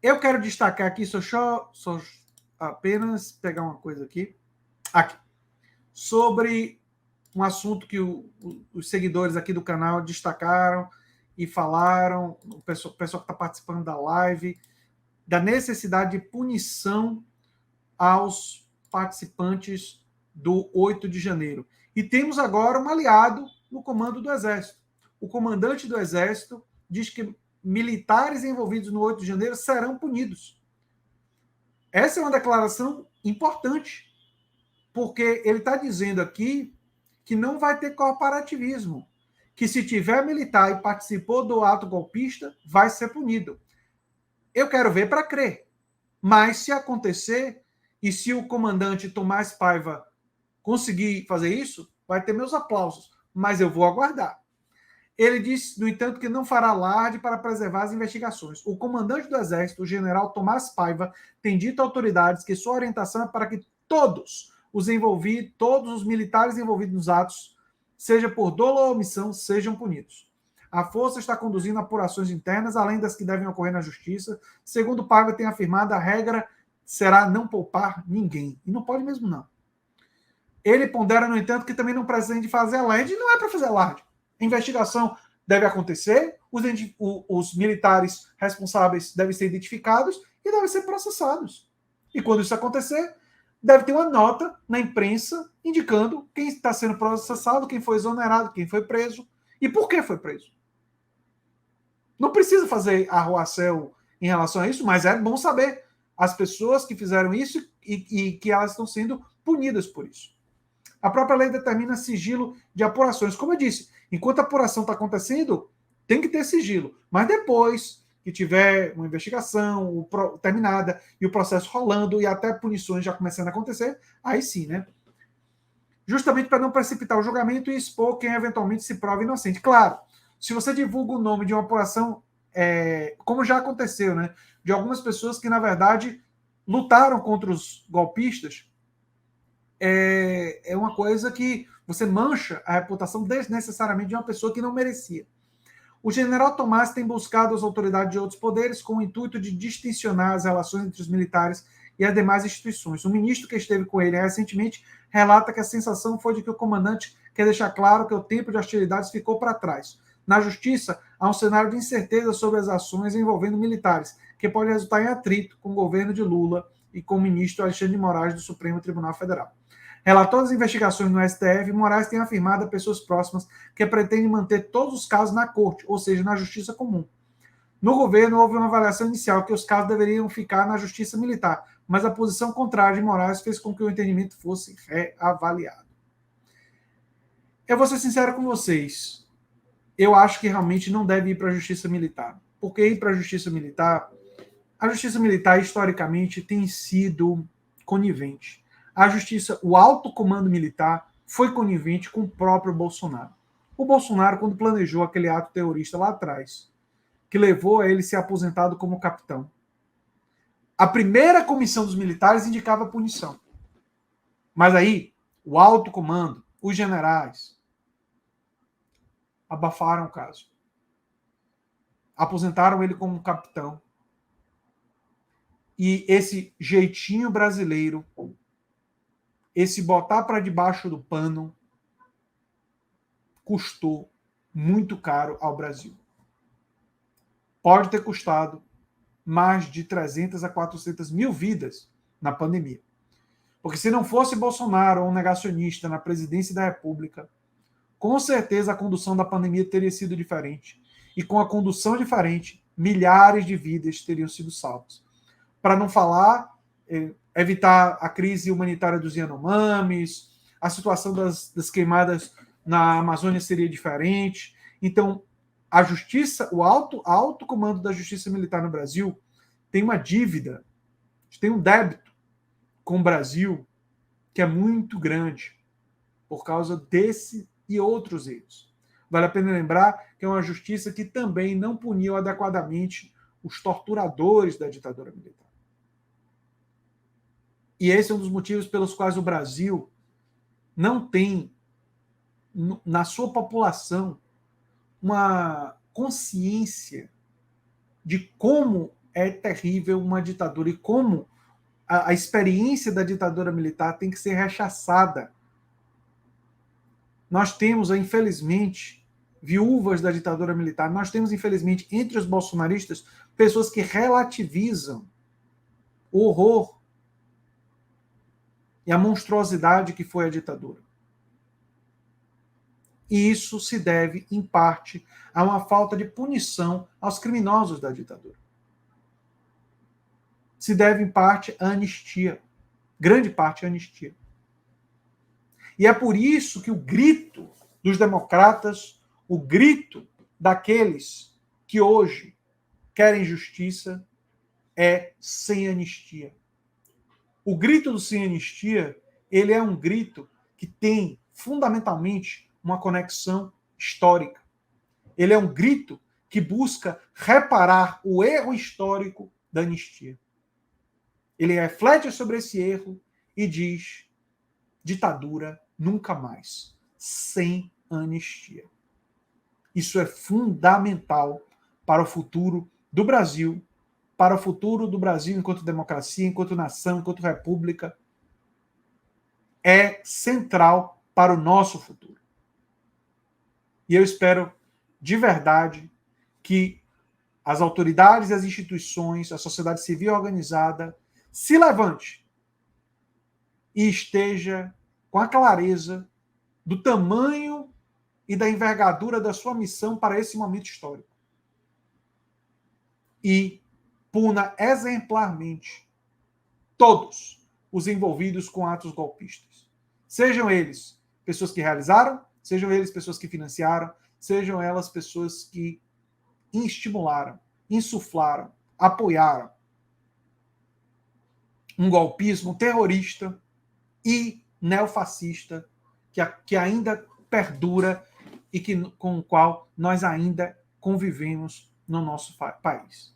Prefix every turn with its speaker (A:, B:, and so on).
A: Eu quero destacar aqui, só apenas pegar uma coisa aqui, sobre um assunto que os seguidores aqui do canal destacaram e falaram, o pessoal que está participando da live, da necessidade de punição aos participantes do 8 de janeiro. E temos agora um aliado no comando do Exército. O comandante do Exército diz que militares envolvidos no 8 de janeiro serão punidos. Essa é uma declaração importante, porque ele está dizendo aqui que não vai ter corporativismo, que se tiver militar e participou do ato golpista, vai ser punido. Eu quero ver para crer. Mas se acontecer, e se o comandante Tomás Paiva conseguir fazer isso, vai ter meus aplausos. Mas eu vou aguardar. Ele disse, no entanto, que não fará alarde para preservar as investigações. O comandante do Exército, o general Tomás Paiva, tem dito a autoridades que sua orientação é para que todos os envolvidos, todos os militares envolvidos nos atos, seja por dolo ou omissão, sejam punidos. A força está conduzindo apurações internas, além das que devem ocorrer na justiça. Segundo Paiva tem afirmado, a regra será não poupar ninguém. E não pode mesmo, não. Ele pondera, no entanto, que também não pretende fazer alarde. E não é para fazer alarde. A investigação deve acontecer, os militares responsáveis devem ser identificados e devem ser processados. E quando isso acontecer, deve ter uma nota na imprensa indicando quem está sendo processado, quem foi exonerado, quem foi preso e por que foi preso. Não precisa fazer arruacéu em relação a isso, mas é bom saber as pessoas que fizeram isso e que elas estão sendo punidas por isso. A própria lei determina sigilo de apurações. Como eu disse, enquanto a apuração está acontecendo, tem que ter sigilo. Mas depois que tiver uma investigação terminada e o processo rolando e até punições já começando a acontecer, aí sim, né? Justamente para não precipitar o julgamento e expor quem eventualmente se prova inocente. Claro, se você divulga o nome de uma apuração, como já aconteceu, né? De algumas pessoas que, na verdade, lutaram contra os golpistas, é uma coisa que você mancha a reputação desnecessariamente de uma pessoa que não merecia. O general Tomás tem buscado as autoridades de outros poderes com o intuito de distincionar as relações entre os militares e as demais instituições. O ministro que esteve com ele recentemente relata que a sensação foi de que o comandante quer deixar claro que o tempo de hostilidades ficou para trás. Na justiça, há um cenário de incerteza sobre as ações envolvendo militares, que pode resultar em atrito com o governo de Lula e com o ministro Alexandre de Moraes do Supremo Tribunal Federal. Relatou as investigações no STF, Moraes tem afirmado a pessoas próximas que pretendem manter todos os casos na corte, ou seja, na justiça comum. No governo, houve uma avaliação inicial que os casos deveriam ficar na justiça militar, mas a posição contrária de Moraes fez com que o entendimento fosse reavaliado. Eu vou ser sincero com vocês. Eu acho que realmente não deve ir para a justiça militar. Porque ir para a justiça militar historicamente tem sido conivente. A justiça, o alto comando militar foi conivente com o próprio Bolsonaro. O Bolsonaro, quando planejou aquele ato terrorista lá atrás, que levou a ele ser aposentado como capitão, a primeira comissão dos militares indicava punição. Mas aí, o alto comando, os generais, abafaram o caso. Aposentaram ele como capitão. E esse jeitinho brasileiro, esse botar para debaixo do pano, custou muito caro ao Brasil. Pode ter custado mais de 300 a 400 mil vidas na pandemia. Porque se não fosse Bolsonaro ou um negacionista na presidência da República, com certeza a condução da pandemia teria sido diferente. E com a condução diferente, milhares de vidas teriam sido salvas. Para não falar, evitar a crise humanitária dos Yanomamis, a situação das queimadas na Amazônia seria diferente. Então, a justiça, o alto comando da justiça militar no Brasil tem uma dívida, tem um débito com o Brasil que é muito grande por causa desse e outros erros. Vale a pena lembrar que é uma justiça que também não puniu adequadamente os torturadores da ditadura militar. E esse é um dos motivos pelos quais o Brasil não tem, na sua população, uma consciência de como é terrível uma ditadura e como a experiência da ditadura militar tem que ser rechaçada. Nós temos, infelizmente, viúvas da ditadura militar. Nós temos, infelizmente, entre os bolsonaristas, pessoas que relativizam o horror e a monstruosidade que foi a ditadura. E isso se deve, em parte, a uma falta de punição aos criminosos da ditadura. Se deve, em parte, à anistia. Grande parte à anistia. E é por isso que o grito dos democratas, o grito daqueles que hoje querem justiça, é sem anistia. O grito do sem anistia, ele é um grito que tem, fundamentalmente, uma conexão histórica. Ele é um grito que busca reparar o erro histórico da anistia. Ele reflete sobre esse erro e diz: ditadura nunca mais, sem anistia. Isso é fundamental para o futuro do Brasil, para o futuro do Brasil enquanto democracia, enquanto nação, enquanto república. É central para o nosso futuro. E eu espero, de verdade, que as autoridades e as instituições, a sociedade civil organizada, se levante e esteja com a clareza do tamanho e da envergadura da sua missão para esse momento histórico. E puna exemplarmente todos os envolvidos com atos golpistas. Sejam eles pessoas que realizaram, sejam eles pessoas que financiaram, sejam elas pessoas que estimularam, insuflaram, apoiaram um golpismo terrorista e neofascista que ainda perdura e com o qual nós ainda convivemos no nosso país.